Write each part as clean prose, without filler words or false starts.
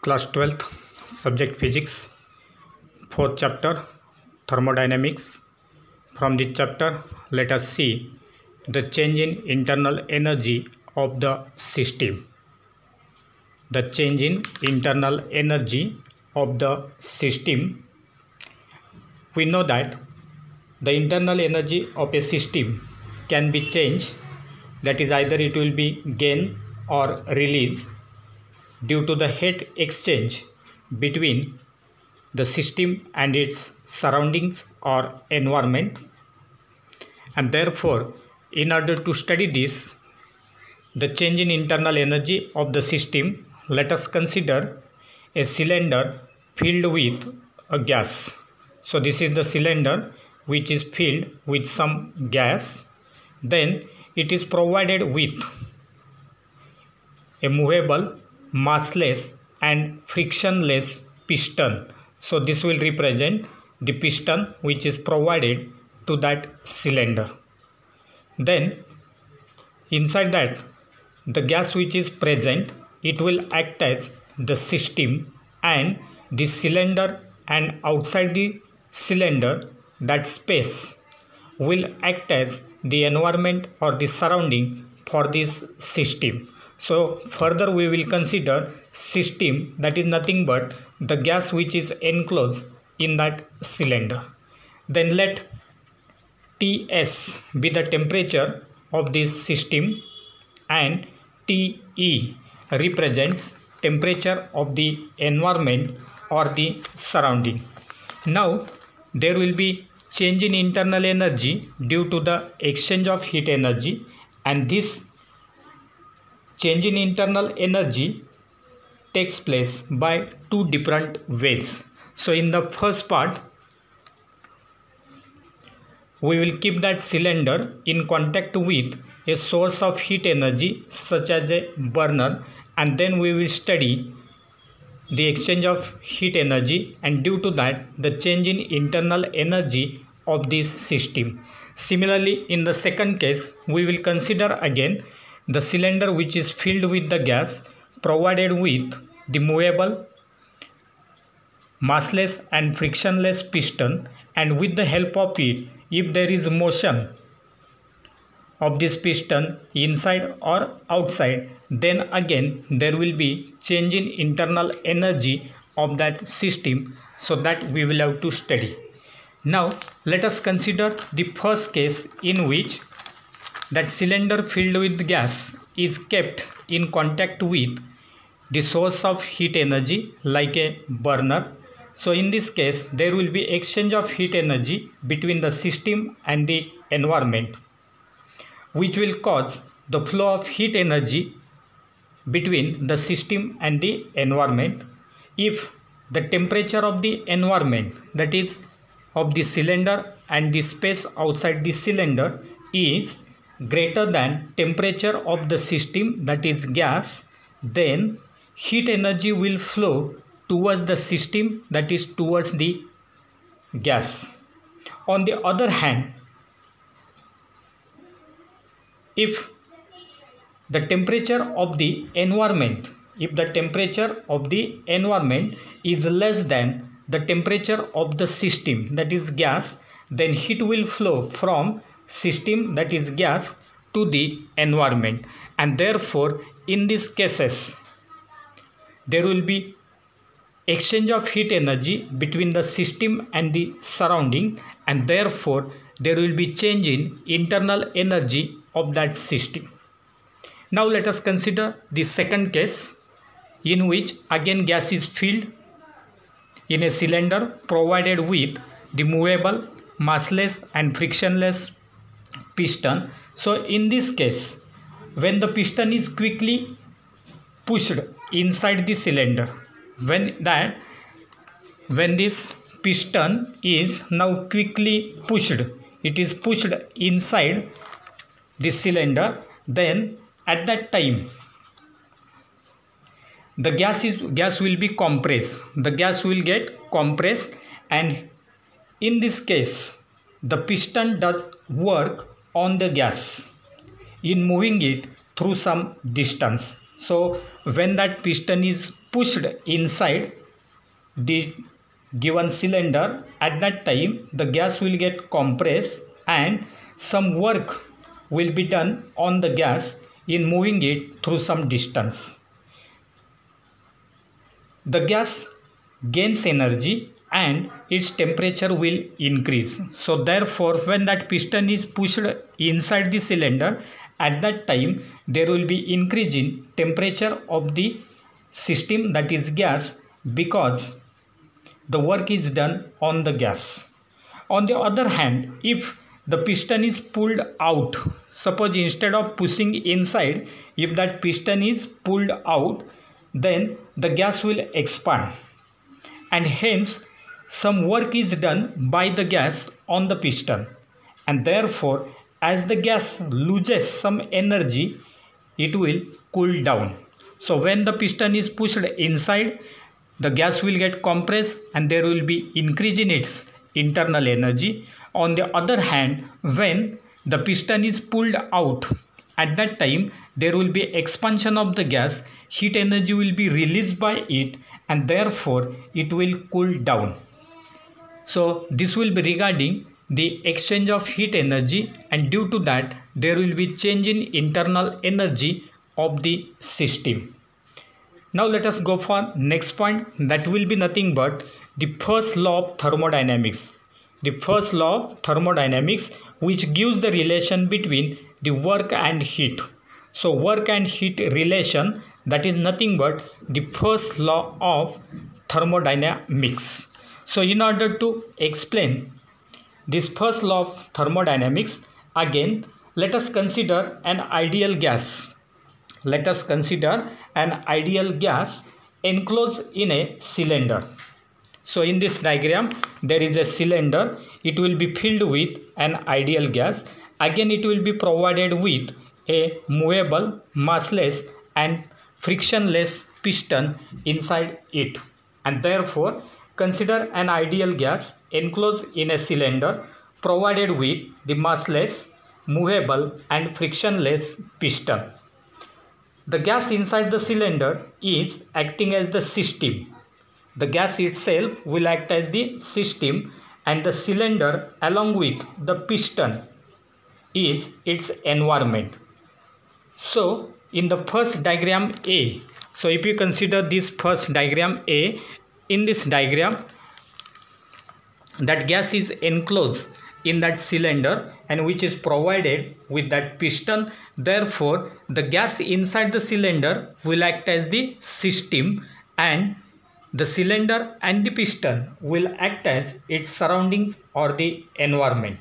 Class 12th, subject physics, 4th chapter, thermodynamics. From this chapter, let us see the change in internal energy of the system. The change in internal energy of the system. We know that the internal energy of a system can be changed, that is either it will be gain or release due to the heat exchange between the system and its surroundings or environment. And therefore, in order to study this, the change in internal energy of the system, let us consider a cylinder filled with a gas. So this is the cylinder which is filled with some gas. Then it is provided with a movable, massless and frictionless piston. So this will represent the piston which is provided to that cylinder. Then inside that, the gas which is present, it will act as the system, and the cylinder and outside the cylinder, that space will act as the environment or the surrounding for this system. So further we will consider system, that is nothing but the gas which is enclosed in that cylinder. Then let Ts be the temperature of this system and Te represents temperature of the environment or the surrounding. Now there will be change in internal energy due to the exchange of heat energy, and this change in internal energy takes place by two different ways. So in the first part, we will keep that cylinder in contact with a source of heat energy such as a burner, and then we will study the exchange of heat energy, and due to that the change in internal energy of this system. Similarly, in the second case, we will consider again the cylinder which is filled with the gas provided with the movable, massless and frictionless piston, and with the help of it, if there is motion of this piston inside or outside, then again there will be change in internal energy of that system, so that we will have to study. Now let us consider the first case, in which that cylinder filled with gas is kept in contact with the source of heat energy like a burner. So in this case, there will be exchange of heat energy between the system and the environment, which will cause the flow of heat energy between the system and the environment. If the temperature of the environment, that is of the cylinder and the space outside the cylinder, is greater than temperature of the system, that is gas, then heat energy will flow towards the system, that is towards the gas. On the other hand, if the temperature of the environment, is less than the temperature of the system, that is gas, then heat will flow from system, that is gas, to the environment, and therefore in these cases there will be exchange of heat energy between the system and the surrounding, and therefore there will be change in internal energy of that system. Now let us consider the second case, in which again gas is filled in a cylinder provided with the movable, massless and frictionless piston. So in this case, when the piston is quickly pushed inside the cylinder, when this piston is now quickly pushed, it is pushed inside the cylinder, then at that time the gas will be compressed. The gas will get compressed, and in this case the piston does work on the gas in moving it through some distance. So when that piston is pushed inside the given cylinder, at that time the gas will get compressed and some work will be done on the gas in moving it through some distance. The gas gains energy and its temperature will increase. So therefore, when that piston is pushed inside the cylinder, at that time there will be increase in temperature of the system, that is gas, because the work is done on the gas. On the other hand, if the piston is pulled out, suppose instead of pushing inside, if that piston is pulled out, then the gas will expand and hence some work is done by the gas on the piston, and therefore as the gas loses some energy, it will cool down. So when the piston is pushed inside, the gas will get compressed and there will be increase in its internal energy. On the other hand, when the piston is pulled out, at that time there will be expansion of the gas, heat energy will be released by it and therefore it will cool down. So this will be regarding the exchange of heat energy, and due to that there will be change in internal energy of the system. Now let us go for next point, that will be nothing but the first law of thermodynamics. The first law of thermodynamics, which gives the relation between the work and heat. So work and heat relation, that is nothing but the first law of thermodynamics. So in order to explain this first law of thermodynamics, again let us consider an ideal gas. Let us consider an ideal gas enclosed in a cylinder. So in this diagram there is a cylinder, it will be filled with an ideal gas. Again it will be provided with a movable, massless and frictionless piston inside it, and therefore consider an ideal gas enclosed in a cylinder provided with the massless, movable and frictionless piston. The gas inside the cylinder is acting as the system. The gas itself will act as the system and the cylinder along with the piston is its environment. So in the first diagram A, so if you consider this first diagram A, in this diagram that gas is enclosed in that cylinder and which is provided with that piston. Therefore the gas inside the cylinder will act as the system and the cylinder and the piston will act as its surroundings or the environment.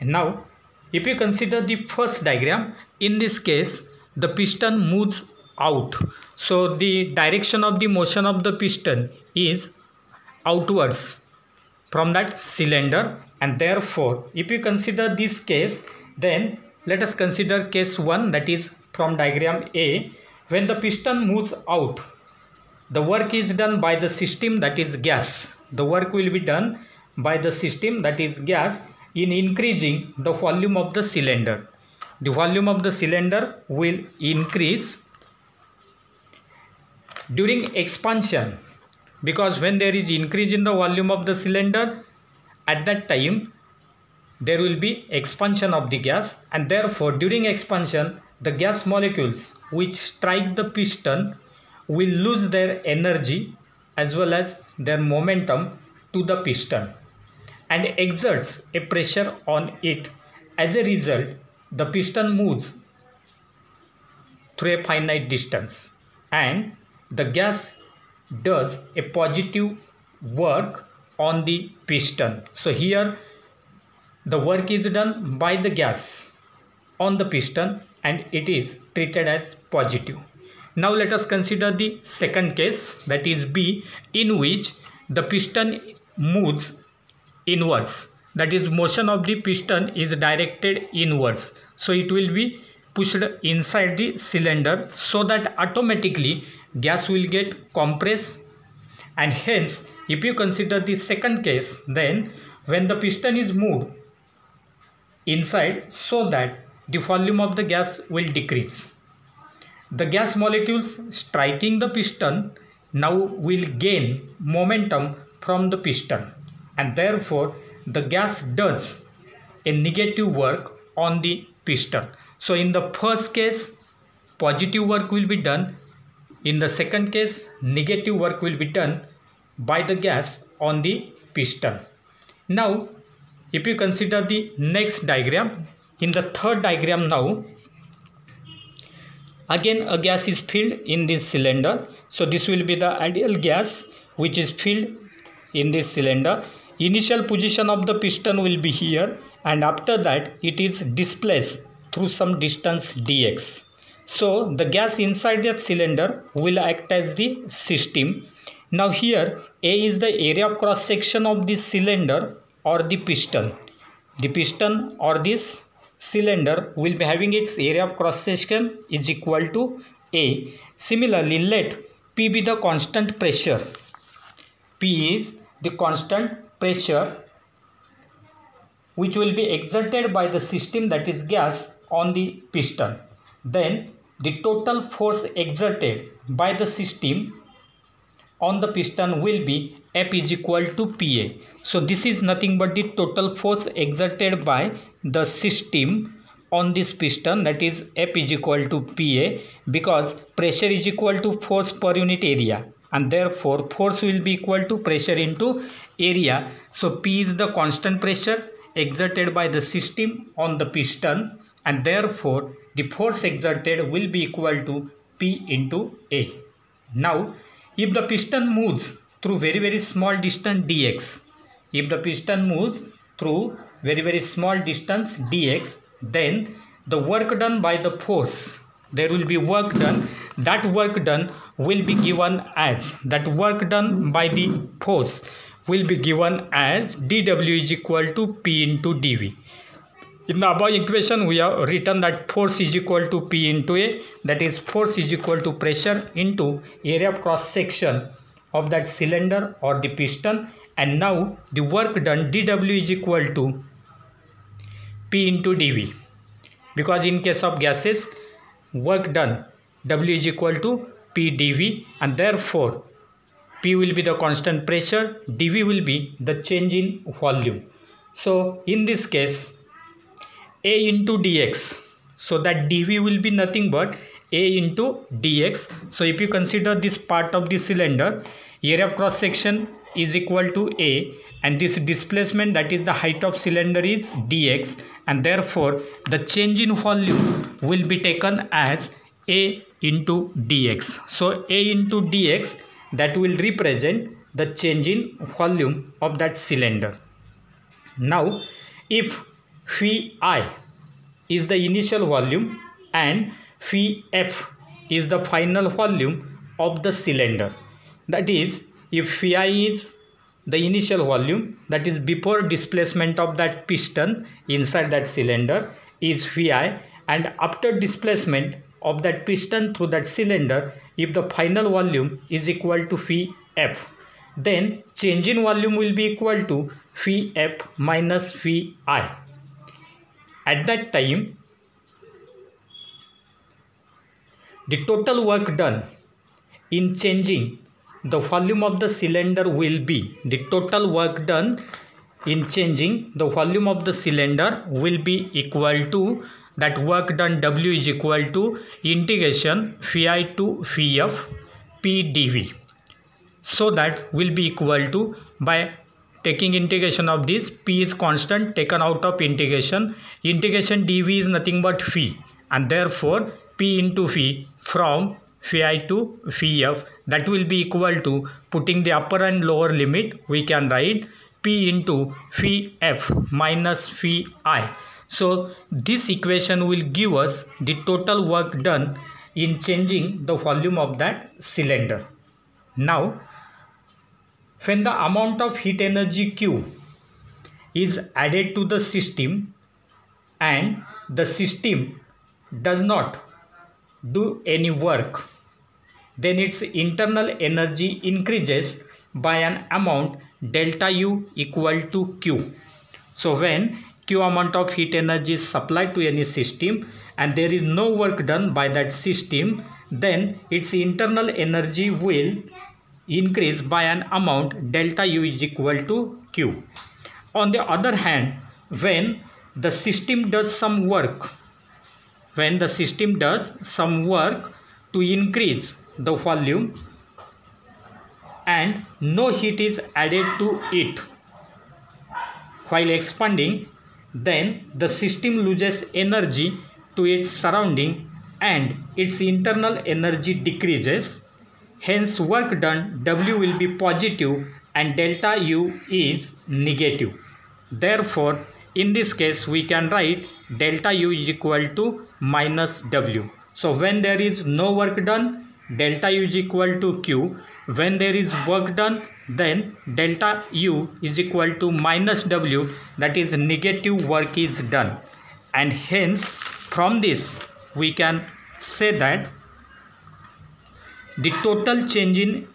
And now if you consider the first diagram, in this case the piston moves out. So the direction of the motion of the piston is outwards from that cylinder, and therefore if you consider this case, then let us consider case 1, that is from diagram A. When the piston moves out, the work is done by the system, that is gas. The work will be done by the system, that is gas, in increasing the volume of the cylinder. The volume of the cylinder will increase during expansion, because when there is increase in the volume of the cylinder, at that time there will be expansion of the gas, and therefore during expansion the gas molecules which strike the piston will lose their energy as well as their momentum to the piston and exerts a pressure on it. As a result, the piston moves through a finite distance and the gas does a positive work on the piston. So here the work is done by the gas on the piston and it is treated as positive. Now let us consider the second case, that is B, in which the piston moves inwards. That is, motion of the piston is directed inwards. So it will be pushed inside the cylinder so that automatically gas will get compressed, and hence if you consider the second case, then when the piston is moved inside, so that the volume of the gas will decrease. the gas molecules striking the piston now will gain momentum from the piston, and therefore the gas does a negative work on the piston. So in the first case, positive work will be done. In the second case, negative work will be done by the gas on the piston. Now, if you consider the next diagram, in the third diagram now, again a gas is filled in this cylinder. So this will be the ideal gas which is filled in this cylinder. Initial position of the piston will be here, and after that it is displaced through some distance dx. So the gas inside that cylinder will act as the system. Now here A is the area of cross section of this cylinder or the piston. The piston or this cylinder will be having its area of cross section is equal to A. Similarly, let P be the constant pressure. P is the constant pressure which will be exerted by the system, that is gas, on the piston. Then the total force exerted by the system on the piston will be F is equal to PA. So this is nothing but the total force exerted by the system on this piston, that is F is equal to PA, because pressure is equal to force per unit area, and therefore force will be equal to pressure into area. So P is the constant pressure exerted by the system on the piston, and therefore the force exerted will be equal to P into A. Now if the piston moves through very small distance dx, if the piston moves through very small distance dx, then the work done by the force, there will be work done. That work done will be given as, that work done by the force will be given as dW is equal to P into dV. In the above equation, we have written that force is equal to P into A, that is force is equal to pressure into area of cross section of that cylinder or the piston, and now the work done dW is equal to P into dV, because in case of gases, work done W is equal to P dV, and therefore P will be the constant pressure, dV will be the change in volume. So in this case, A into dx, so that dV will be nothing but A into dx. So if you consider this part of the cylinder, area of cross section is equal to A, and this displacement, that is the height of cylinder, is dx, and therefore the change in volume will be taken as A into dx. So A into dx, that will represent the change in volume of that cylinder. Now if phi I is the initial volume and phi F is the final volume of the cylinder, that is, if phi I is the initial volume, that is before displacement of that piston inside that cylinder, is phi I, and after displacement of that piston through that cylinder, if the final volume is equal to phi F, then change in volume will be equal to phi F minus phi I. At that time, the total work done in changing the volume of the cylinder will be, the total work done in changing the volume of the cylinder will be equal to, that work done W is equal to integration phi I to phi F P dV. So that will be equal to, by taking integration of this, P is constant taken out of integration dV is nothing but phi, and therefore P into phi from phi I to phi F, that will be equal to, putting the upper and lower limit, we can write P into phi F minus phi I. So this equation will give us the total work done in changing the volume of that cylinder. Now when the amount of heat energy Q is added to the system and the system does not do any work, then its internal energy increases by an amount delta U equal to Q. So when Q amount of heat energy is supplied to any system and there is no work done by that system, then its internal energy will increase by an amount delta U is equal to Q. On the other hand, when the system does some work, to increase the volume and no heat is added to it while expanding, then the system loses energy to its surrounding and its internal energy decreases. Hence, work done W will be positive and delta U is negative. Therefore, in this case, we can write delta U is equal to minus W. So, when there is no work done, delta U is equal to Q. When there is work done, then delta U is equal to minus W, that is negative work is done. And hence, from this, we can say that the total change in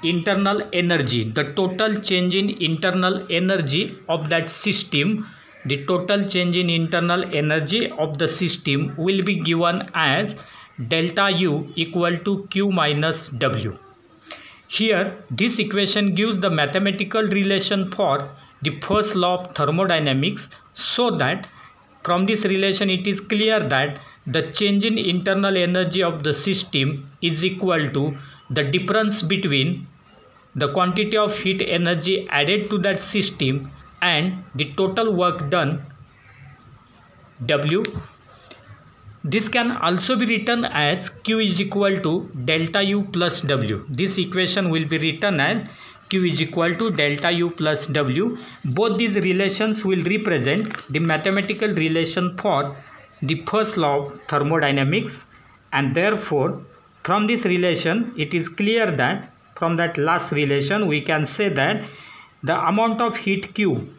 internal energy, of that system, will be given as delta U equal to Q minus W. Here, this equation gives the mathematical relation for the first law of thermodynamics, so that from this relation it is clear that the change in internal energy of the system is equal to the difference between the quantity of heat energy added to that system and the total work done, W. This can also be written as Q is equal to delta U plus W. This equation will be written as Q is equal to delta U plus W. Both these relations will represent the mathematical relation for the first law of thermodynamics, and therefore from this relation it is clear that from that last relation we can say that the amount of heat Q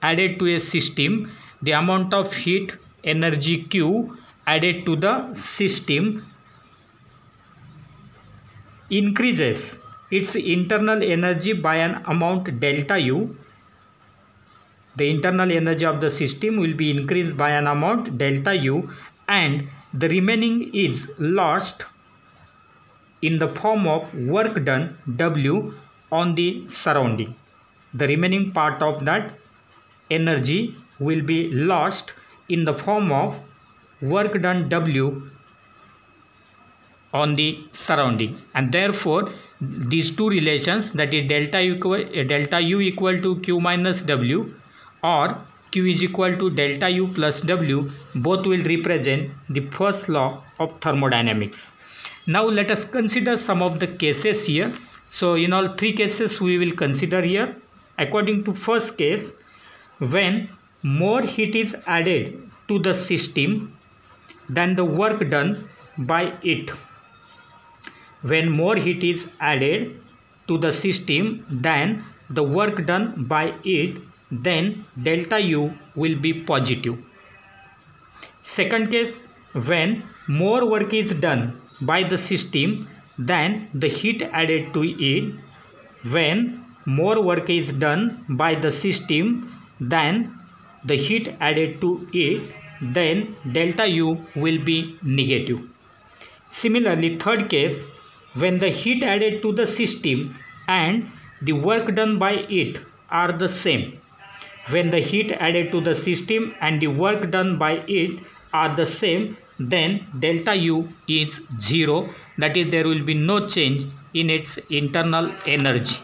added to a system, the amount of heat energy Q added to the system increases its internal energy by an amount delta U. The internal energy of the system will be increased by an amount delta U, and the remaining is lost in the form of work done W on the surrounding. The remaining part of that energy will be lost in the form of work done W on the surrounding, and therefore these two relations, that is delta U equal to Q minus W or Q is equal to delta U plus W, both will represent the first law of thermodynamics. Now let us consider some of the cases here. So in all three cases we will consider here. According to first case, when more heat is added to the system than the work done by it. When more heat is added to the system than the work done by it, then delta U will be positive. Second case, when more work is done by the system than the heat added to it. When more work is done by the system than the heat added to it, then delta U will be negative. Similarly, third case, when the heat added to the system and the work done by it are the same. When the heat added to the system and the work done by it are the same, then delta U is 0. That is, there will be no change in its internal energy.